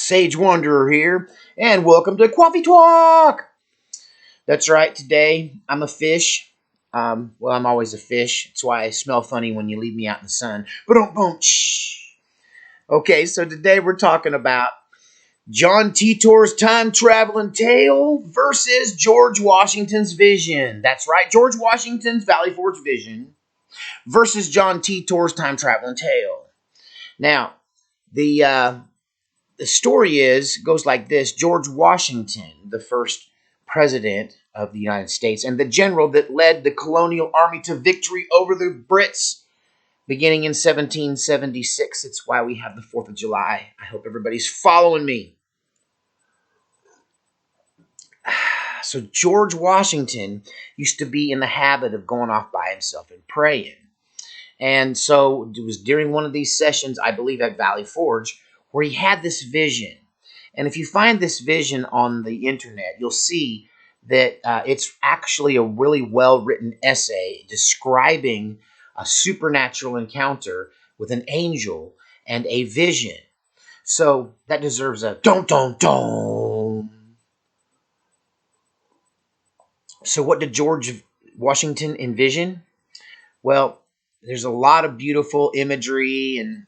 Sage Wanderer here, and welcome to Coffee Talk. That's right. Today I'm a fish. I'm always a fish. That's why I smell funny when you leave me out in the sun. But don't shh. Okay, so today we're talking about John Titor's time traveling tale versus George Washington's vision. That's right, George Washington's Valley Forge vision versus John Titor's time traveling tale. Now, the story goes like this. George Washington, the first president of the United States and the general that led the colonial army to victory over the Brits beginning in 1776. It's why we have the 4th of July. I hope everybody's following me. So George Washington used to be in the habit of going off by himself and praying. And so it was during one of these sessions, I believe at Valley Forge, where he had this vision. And if you find this vision on the internet, you'll see that it's actually a really well-written essay describing a supernatural encounter with an angel and a vision. So that deserves a don't. So what did George Washington envision? Well, there's a lot of beautiful imagery and,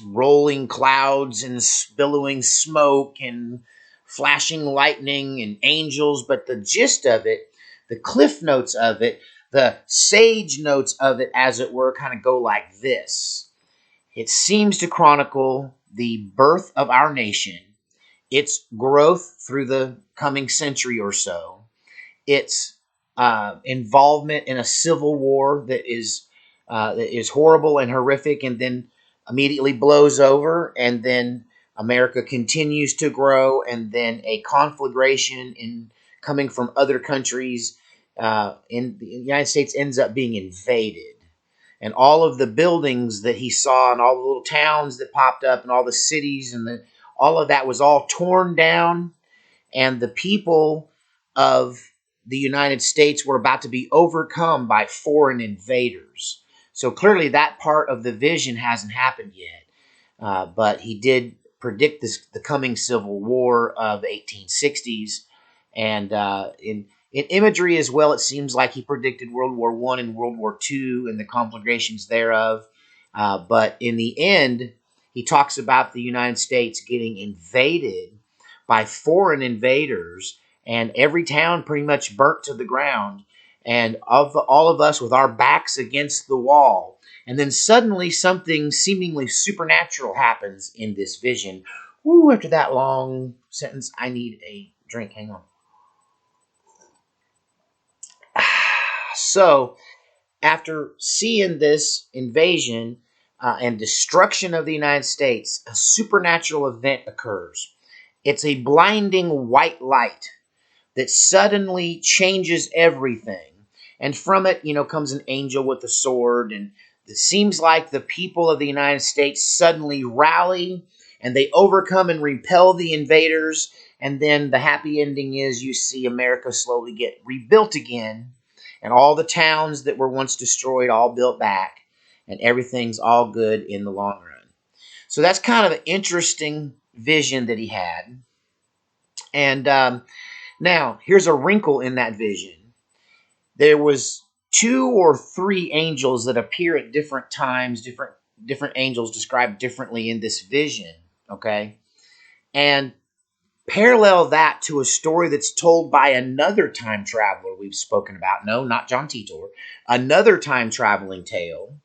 rolling clouds and billowing smoke and flashing lightning and angels. But the gist of it, the cliff notes of it, the sage notes of it, as it were, kind of go like this. It seems to chronicle the birth of our nation, its growth through the coming century or so, its involvement in a civil war that is horrible and horrific, and then immediately blows over, and then America continues to grow, and then a conflagration in coming from other countries in the United States ends up being invaded. And all of the buildings that he saw and all the little towns that popped up and all the cities and all of that was all torn down, and the people of the United States were about to be overcome by foreign invaders. So clearly that part of the vision hasn't happened yet. But he did predict the coming Civil War of the 1860s. And in imagery as well, it seems like he predicted World War I and World War II and the conflagrations thereof. But in the end, he talks about the United States getting invaded by foreign invaders, and every town pretty much burnt to the ground, and all of us with our backs against the wall. And then suddenly something seemingly supernatural happens in this vision. Woo, after that long sentence, I need a drink. Hang on. So, after seeing this invasion and destruction of the United States, a supernatural event occurs. It's a blinding white light that suddenly changes everything. And from it, comes an angel with a sword. And it seems like the people of the United States suddenly rally and they overcome and repel the invaders. And then the happy ending is you see America slowly get rebuilt again. And all the towns that were once destroyed all built back. And everything's all good in the long run. So that's kind of an interesting vision that he had. And now, here's a wrinkle in that vision. There was 2 or 3 angels that appear at different times, different angels described differently in this vision, okay? And parallel that to a story that's told by another time traveler we've spoken about. No, not John Titor. Another time traveling tale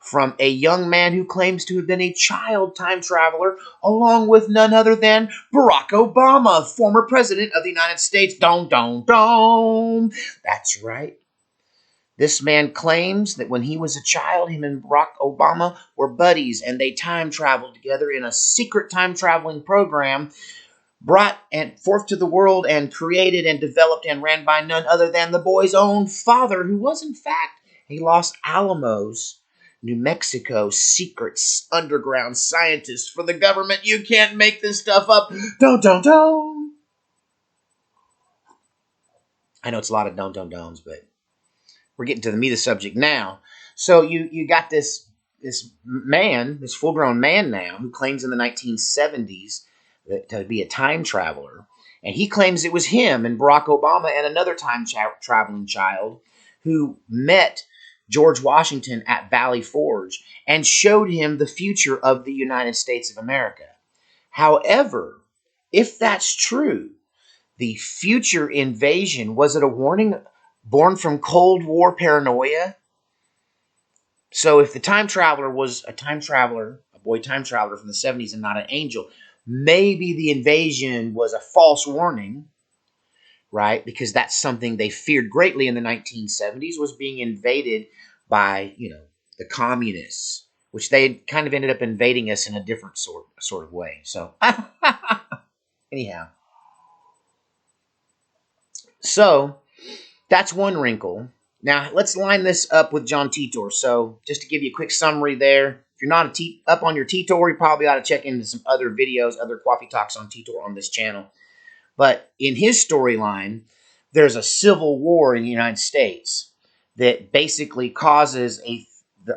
from a young man who claims to have been a child time traveler, along with none other than Barack Obama, former president of the United States. That's right. This man claims that when he was a child, him and Barack Obama were buddies, and they time traveled together in a secret time traveling program brought forth to the world and created and developed and ran by none other than the boy's own father, who was in fact a Los Alamos, New Mexico secret underground scientist for the government. You can't make this stuff up. Don't. I know it's a lot of don'ts, but we're getting to the meat of the subject now. So you got this man, this full-grown man now, who claims in the 1970s to be a time traveler, and he claims it was him and Barack Obama and another time traveling child who met George Washington at Valley Forge and showed him the future of the United States of America. However, if that's true, the future invasion, was it a warning born from Cold War paranoia? So if the time traveler was a time traveler, a boy time traveler from the 70s and not an angel, maybe the invasion was a false warning, right? Because that's something they feared greatly in the 1970s, was being invaded by, the communists, which they kind of ended up invading us in a different sort of way. So anyhow, so that's one wrinkle. Now, let's line this up with John Titor. So, just to give you a quick summary there, if you're not up on your Titor, you probably ought to check into some other videos, other coffee talks on Titor on this channel. But in his storyline, there's a civil war in the United States that basically causes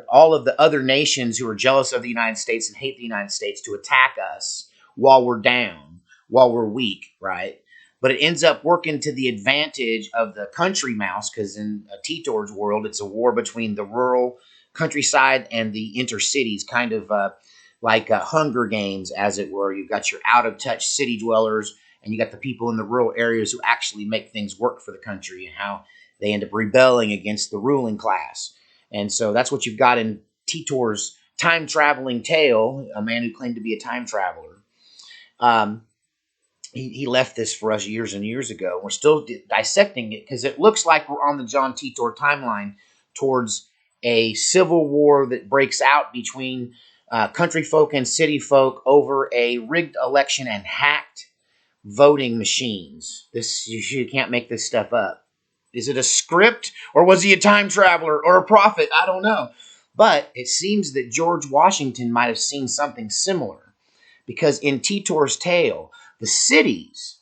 all of the other nations who are jealous of the United States and hate the United States to attack us while we're down, while we're weak, right? But it ends up working to the advantage of the country mouse, because in Titor's world, it's a war between the rural countryside and the intercities, kind of like Hunger Games, as it were. You've got your out-of-touch city dwellers, and you got the people in the rural areas who actually make things work for the country, and how they end up rebelling against the ruling class. And so that's what you've got in Titor's time-traveling tale, a man who claimed to be a time traveler. He left this for us years and years ago. We're still dissecting it because it looks like we're on the John Titor timeline towards a civil war that breaks out between country folk and city folk over a rigged election and hacked voting machines. You can't make this stuff up. Is it a script, or was he a time traveler or a prophet? I don't know. But it seems that George Washington might have seen something similar, because in Titor's tale, the cities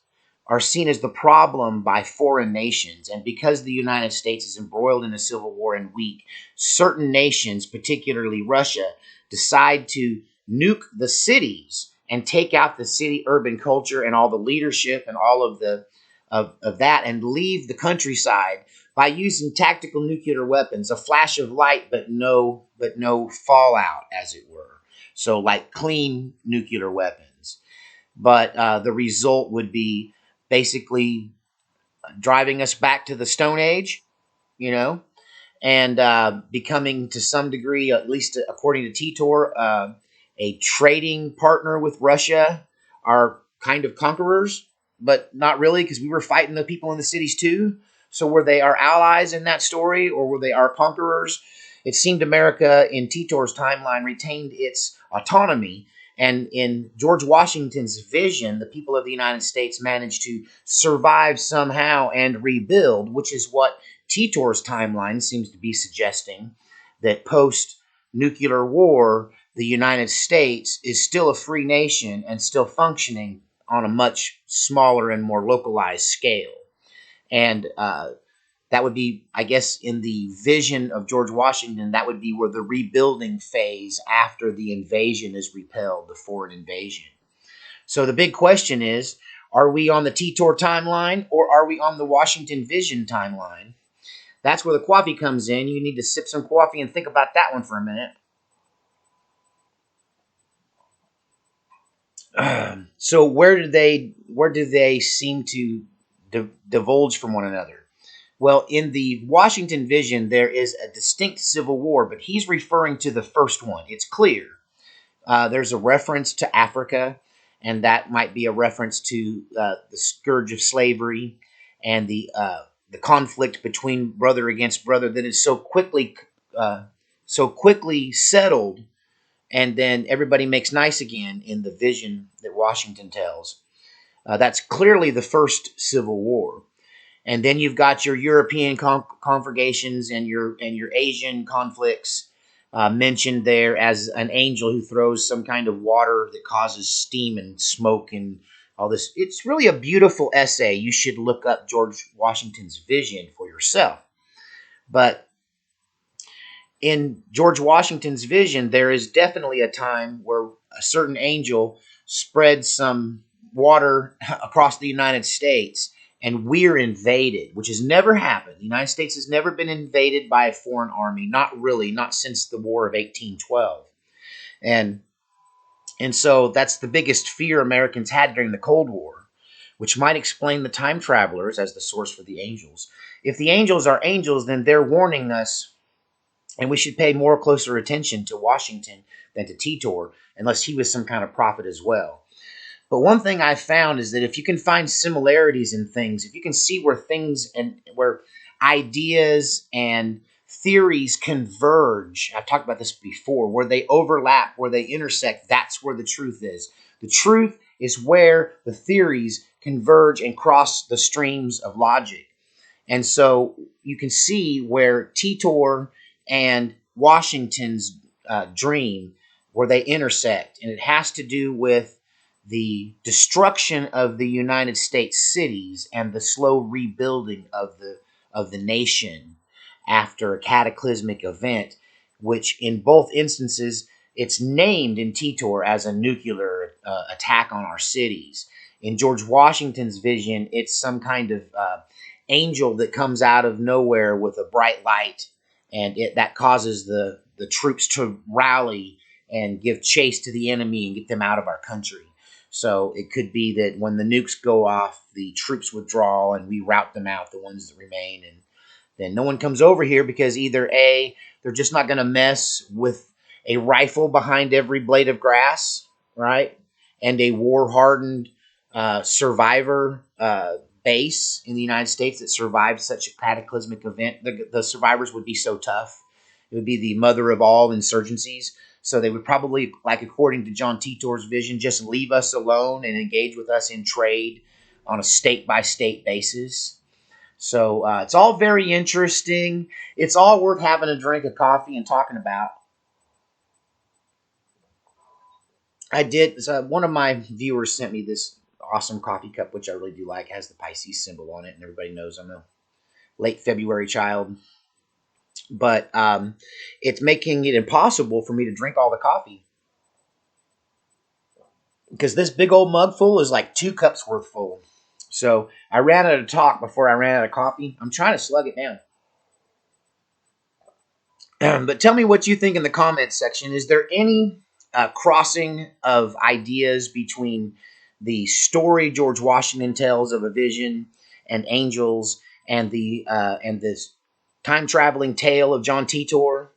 are seen as the problem by foreign nations. And because the United States is embroiled in a civil war and weak, certain nations, particularly Russia, decide to nuke the cities and take out the city urban culture and all the leadership and all of that, and leave the countryside by using tactical nuclear weapons, a flash of light, but no fallout, as it were. So like clean nuclear weapons. But the result would be basically driving us back to the Stone Age, and becoming, to some degree, at least according to Titor, a trading partner with Russia, our kind of conquerors, but not really, because we were fighting the people in the cities too. So were they our allies in that story, or were they our conquerors? It seemed America in Titor's timeline retained its autonomy. And in George Washington's vision, the people of the United States managed to survive somehow and rebuild, which is what Titor's timeline seems to be suggesting, that post-nuclear war, the United States is still a free nation and still functioning on a much smaller and more localized scale. And that would be, I guess, in the vision of George Washington, that would be where the rebuilding phase after the invasion is repelled, the foreign invasion. So the big question is, are we on the Titor timeline, or are we on the Washington Vision timeline? That's where the coffee comes in. You need to sip some coffee and think about that one for a minute. So where do they seem to divulge from one another? Well, in the Washington Vision, there is a distinct civil war, but he's referring to the first one. It's clear. There's a reference to Africa, and that might be a reference to the scourge of slavery and the conflict between brother against brother that is so quickly settled, and then everybody makes nice again in the vision that Washington tells. That's clearly the first civil war. And then you've got your European conflagrations and your Asian conflicts mentioned there as an angel who throws some kind of water that causes steam and smoke and all this. It's really a beautiful essay. You should look up George Washington's vision for yourself. But In George Washington's vision, there is definitely a time where a certain angel spreads some water across the United States and we're invaded, which has never happened. The United States has never been invaded by a foreign army, not really, not since the War of 1812. And and so that's the biggest fear Americans had during the Cold War, which might explain the time travelers as the source for the angels. If the angels are angels, then they're warning us, and we should pay more closer attention to Washington than to Titor, unless he was some kind of prophet as well. But one thing I found is that if you can find similarities in things, if you can see where things and where ideas and theories converge, I've talked about this before, where they overlap, where they intersect, that's where the truth is. The truth is where the theories converge and cross the streams of logic. And so you can see where Titor and Washington's dream, where they intersect. And it has to do with the destruction of the United States cities and the slow rebuilding of the nation after a cataclysmic event, which in both instances it's named in Titor as a nuclear attack on our cities. In George Washington's vision, it's some kind of angel that comes out of nowhere with a bright light, and that causes the troops to rally and give chase to the enemy and get them out of our country. So it could be that when the nukes go off, the troops withdraw and we rout them out, the ones that remain, and then no one comes over here because either A, they're just not going to mess with a rifle behind every blade of grass, right? And a war-hardened survivor base in the United States that survived such a cataclysmic event. The survivors would be so tough. It would be the mother of all insurgencies. So they would probably, like according to John Titor's vision, just leave us alone and engage with us in trade on a state-by-state basis. So it's all very interesting. It's all worth having a drink of coffee and talking about. I did. So one of my viewers sent me this awesome coffee cup, which I really do like. It has the Pisces symbol on it, and everybody knows I'm a late February child. But it's making it impossible for me to drink all the coffee, because this big old mug full is like 2 cups worth full. So I ran out of talk before I ran out of coffee. I'm trying to slug it down. But tell me what you think in the comments section. Is there any crossing of ideas between the story George Washington tells of a vision and angels and this time traveling tale of John Titor?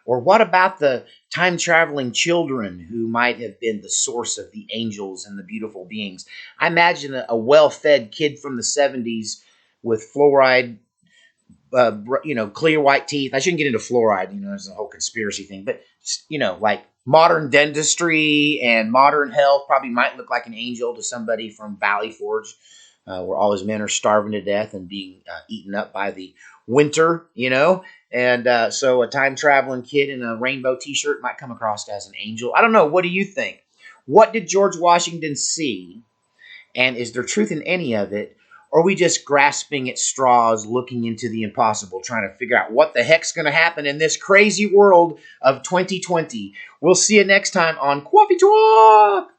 Or what about the time traveling children who might have been the source of the angels and the beautiful beings? I imagine a well fed kid from the 70s with fluoride, clear white teeth. I shouldn't get into fluoride, there's a whole conspiracy thing, but just, like modern dentistry and modern health probably might look like an angel to somebody from Valley Forge, where all his men are starving to death and being eaten up by the winter, And so a time traveling kid in a rainbow t-shirt might come across as an angel. I don't know. What do you think? What did George Washington see? And is there truth in any of it? Or are we just grasping at straws, looking into the impossible, trying to figure out what the heck's going to happen in this crazy world of 2020? We'll see you next time on Coffee Talk.